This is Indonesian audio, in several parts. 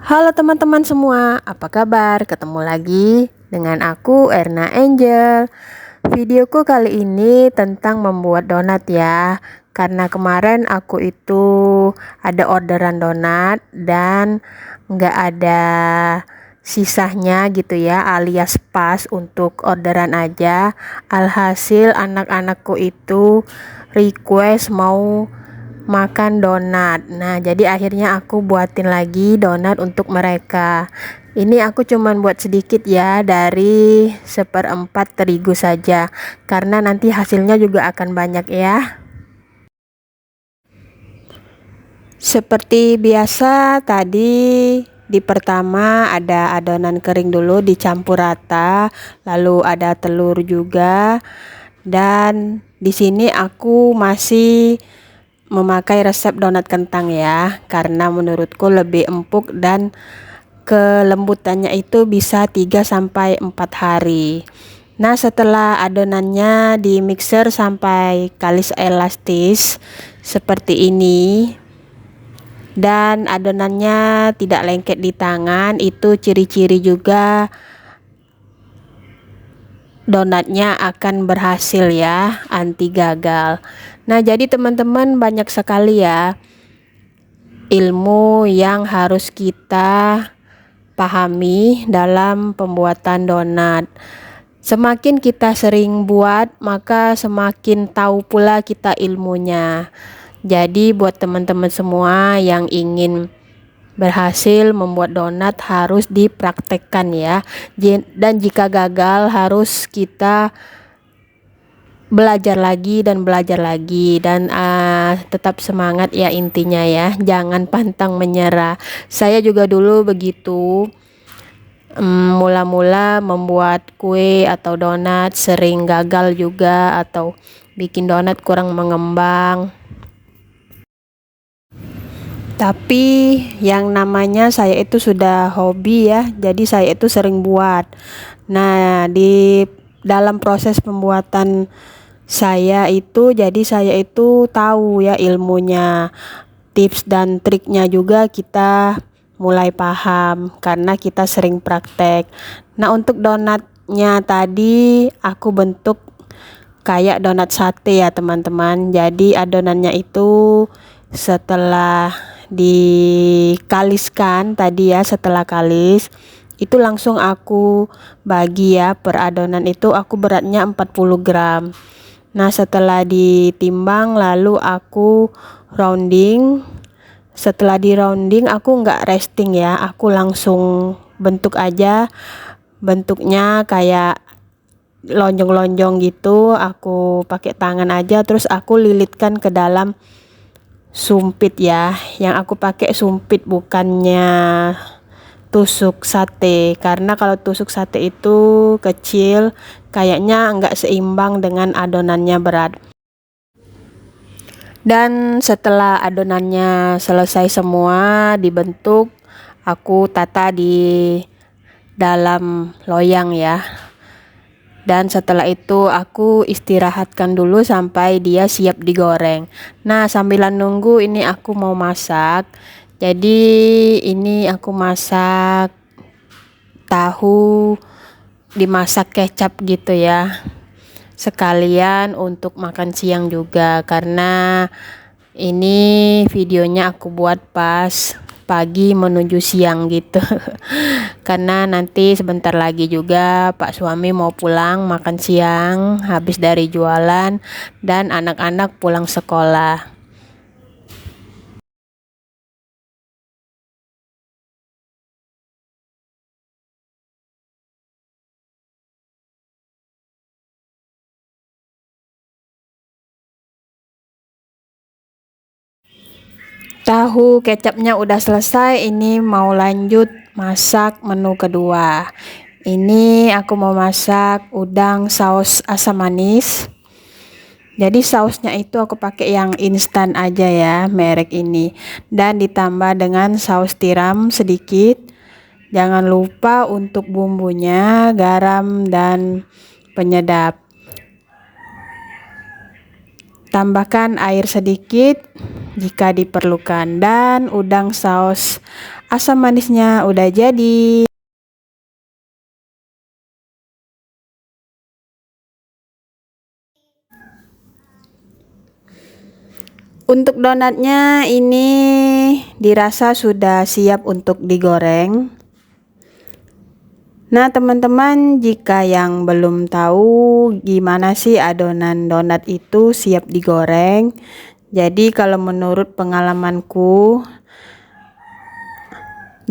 Halo teman-teman semua, apa kabar? Ketemu lagi dengan aku Erna Angel. Videoku kali ini tentang membuat donat ya. Karena kemarin aku itu ada orderan donat dan nggak ada sisanya gitu ya, alias pas untuk orderan aja. Alhasil anak-anakku itu request mau makan donat. Nah, jadi akhirnya aku buatin lagi donat untuk mereka. Ini aku cuman buat sedikit ya, dari 1/4 terigu saja, karena nanti hasilnya juga akan banyak ya. Seperti biasa tadi di pertama ada adonan kering dulu dicampur rata, lalu ada telur juga. Dan di sini aku masih memakai resep donat kentang ya, karena menurutku lebih empuk dan kelembutannya itu bisa 3-4 hari. Nah, setelah adonannya di mixer sampai kalis elastis seperti ini dan adonannya tidak lengket di tangan, itu ciri-ciri juga donatnya akan berhasil ya, anti gagal. Nah, jadi teman-teman, banyak sekali ya ilmu yang harus kita pahami dalam pembuatan donat. Semakin kita sering buat, maka semakin tahu pula kita ilmunya. Jadi buat teman-teman semua yang ingin berhasil membuat donat harus dipraktekkan ya. Dan jika gagal harus kita belajar lagi dan tetap semangat ya, intinya ya, jangan pantang menyerah. Saya juga dulu begitu, mula-mula membuat kue atau donat sering gagal juga, atau bikin donat kurang mengembang. Tapi yang namanya saya itu sudah hobi ya, jadi saya itu sering buat. Nah, di dalam proses pembuatan saya itu, jadi saya itu tahu ya ilmunya, tips dan triknya juga kita mulai paham karena kita sering praktek. Nah, untuk donatnya tadi aku bentuk kayak donat sate ya teman-teman. Jadi adonannya itu setelah dikaliskan tadi ya, setelah kalis itu langsung aku bagi ya, per adonan itu aku beratnya 40 gram. Nah, setelah ditimbang lalu aku rounding. Setelah di rounding aku nggak resting ya, aku langsung bentuk aja, bentuknya kayak lonjong-lonjong gitu. Aku pakai tangan aja, terus aku lilitkan ke dalam sumpit ya. Yang aku pakai sumpit, bukannya tusuk sate, karena kalau tusuk sate itu kecil, kayaknya nggak seimbang dengan adonannya berat. Dan setelah adonannya selesai semua dibentuk, aku tata di dalam loyang ya. Dan setelah itu aku istirahatkan dulu sampai dia siap digoreng. Nah, sambilan nunggu ini aku mau masak. Jadi ini aku masak tahu dimasak kecap gitu ya, sekalian untuk makan siang juga, karena ini videonya aku buat pas pagi menuju siang gitu. Karena nanti sebentar lagi juga Pak suami mau pulang makan siang habis dari jualan dan anak-anak pulang sekolah. Tahu kecapnya udah selesai, ini mau lanjut masak menu kedua. Ini aku mau masak udang saus asam manis. Jadi sausnya itu aku pakai yang instan aja ya, merek ini. Dan ditambah dengan saus tiram sedikit. Jangan lupa untuk bumbunya, garam dan penyedap. Tambahkan air sedikit. jika diperlukan. Dan udang saus asam manisnya udah jadi. Untuk donatnya ini dirasa sudah siap untuk digoreng. Nah teman-teman, jika yang belum tahu gimana sih adonan donat itu siap digoreng, jadi kalau menurut pengalamanku,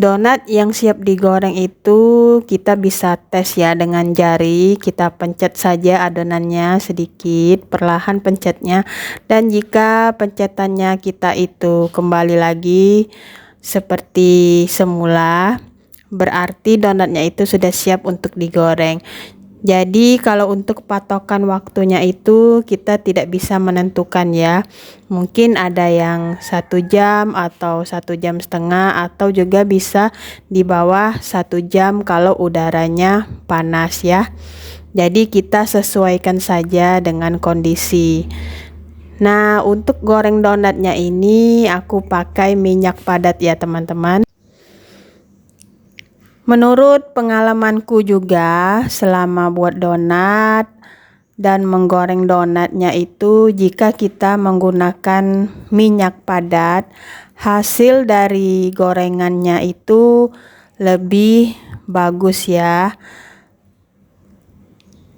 donat yang siap digoreng itu kita bisa tes ya dengan jari. Kita pencet saja adonannya sedikit, perlahan pencetnya. Dan jika pencetannya kita itu kembali lagi seperti semula, berarti donatnya itu sudah siap untuk digoreng. Jadi kalau untuk patokan waktunya itu kita tidak bisa menentukan ya. Mungkin ada yang 1 jam atau 1,5 jam, atau juga bisa di bawah 1 jam kalau udaranya panas ya. Jadi kita sesuaikan saja dengan kondisi. Nah untuk goreng donatnya ini aku pakai minyak padat ya teman-teman. Menurut pengalamanku juga selama buat donat dan menggoreng donatnya itu, jika kita menggunakan minyak padat, hasil dari gorengannya itu lebih bagus ya,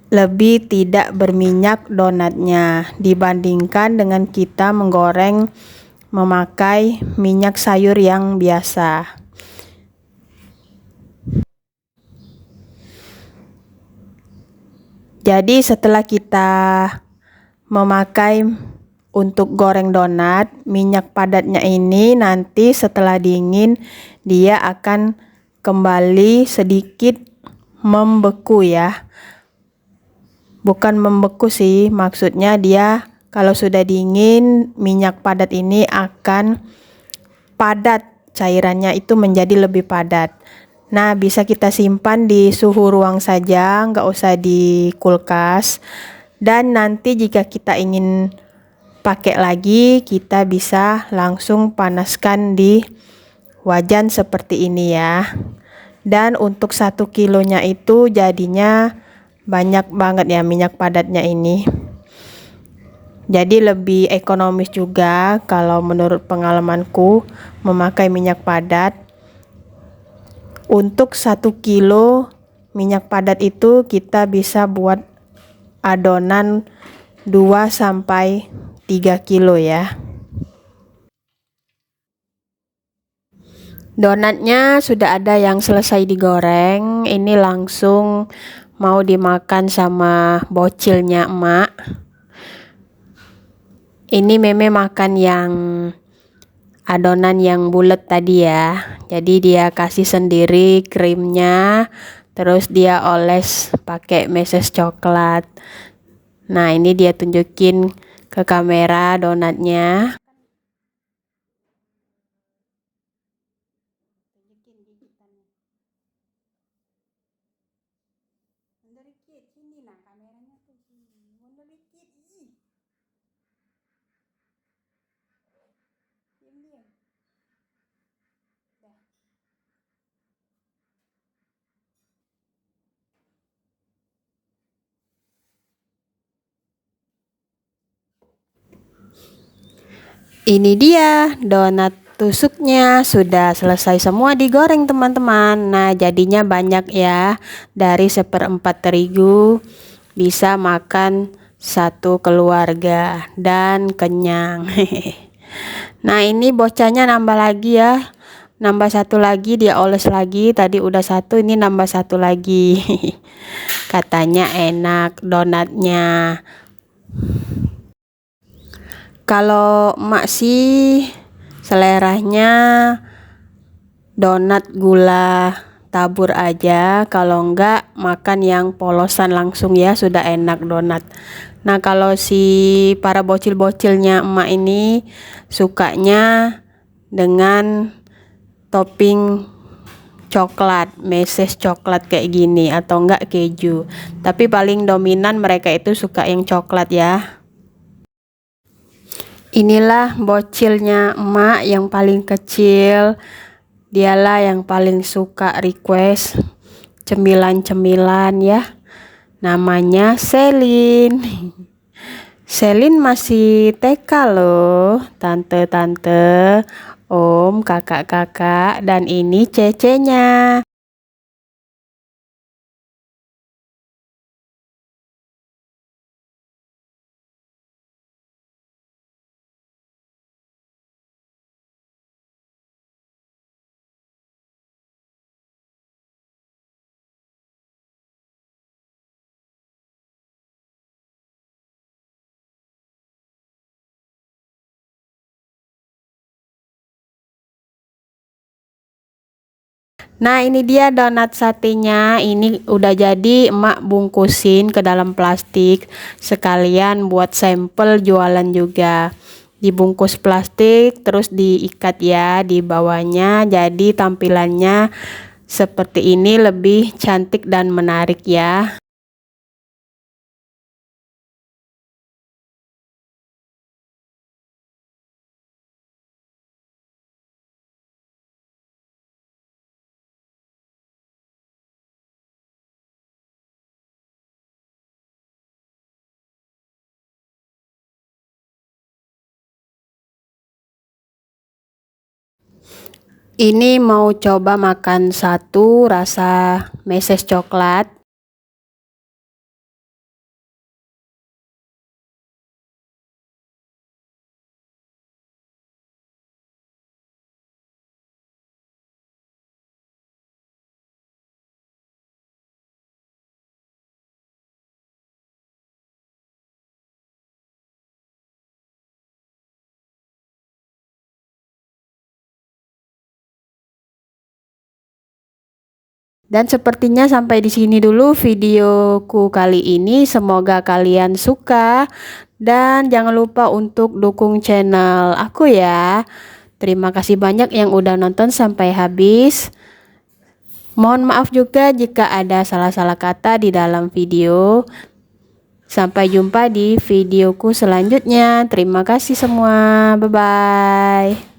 lebih tidak berminyak donatnya dibandingkan dengan kita menggoreng memakai minyak sayur yang biasa. Jadi setelah kita memakai untuk goreng donat, minyak padatnya ini nanti setelah dingin dia akan kembali sedikit membeku ya. Bukan membeku sih, maksudnya dia kalau sudah dingin minyak padat ini akan padat, cairannya itu menjadi lebih padat. Nah bisa kita simpan di suhu ruang saja, nggak usah di kulkas. Dan nanti jika kita ingin pakai lagi, kita bisa langsung panaskan di wajan seperti ini ya. Dan untuk 1 kilonya itu jadinya banyak banget ya minyak padatnya ini. Jadi lebih ekonomis juga kalau menurut pengalamanku memakai minyak padat. Untuk 1 kilo minyak padat itu kita bisa buat adonan 2-3 kilo ya. Donatnya sudah ada yang selesai digoreng, ini langsung mau dimakan sama bocilnya emak. Ini meme makan yang adonan yang bulat tadi ya. Jadi dia kasih sendiri krimnya, terus dia oles pakai meses coklat. Nah ini dia tunjukin ke kamera donatnya. Ini dia donat tusuknya sudah selesai semua digoreng teman-teman. Nah jadinya banyak ya, dari 1/4 terigu bisa makan 1 keluarga dan kenyang. Nah ini bocahnya nambah lagi ya, nambah 1 lagi, dia oles lagi. Tadi udah 1, ini nambah 1 lagi. Katanya enak donatnya. Kalau emak sih seleranya donat gula tabur aja, kalau enggak makan yang polosan langsung ya, sudah enak donat. Nah kalau si para bocil-bocilnya emak ini sukanya dengan topping coklat, meses coklat kayak gini, atau enggak keju. Tapi paling dominan mereka itu suka yang coklat ya. Inilah bocilnya emak yang paling kecil. Dialah yang paling suka request cemilan-cemilan ya. Namanya Selin. Selin masih TK loh, tante-tante, om, kakak-kakak, dan ini cecenya. Nah, ini dia donat satenya. Ini udah jadi, emak bungkusin ke dalam plastik sekalian buat sampel jualan juga. Dibungkus plastik terus diikat ya di bawahnya. Jadi tampilannya seperti ini, lebih cantik dan menarik ya. Ini mau coba makan satu rasa meses coklat. Dan sepertinya sampai di sini dulu videoku kali ini. Semoga kalian suka dan jangan lupa untuk dukung channel aku ya. Terima kasih banyak yang udah nonton sampai habis. Mohon maaf juga jika ada salah-salah kata di dalam video. Sampai jumpa di videoku selanjutnya. Terima kasih semua. Bye bye.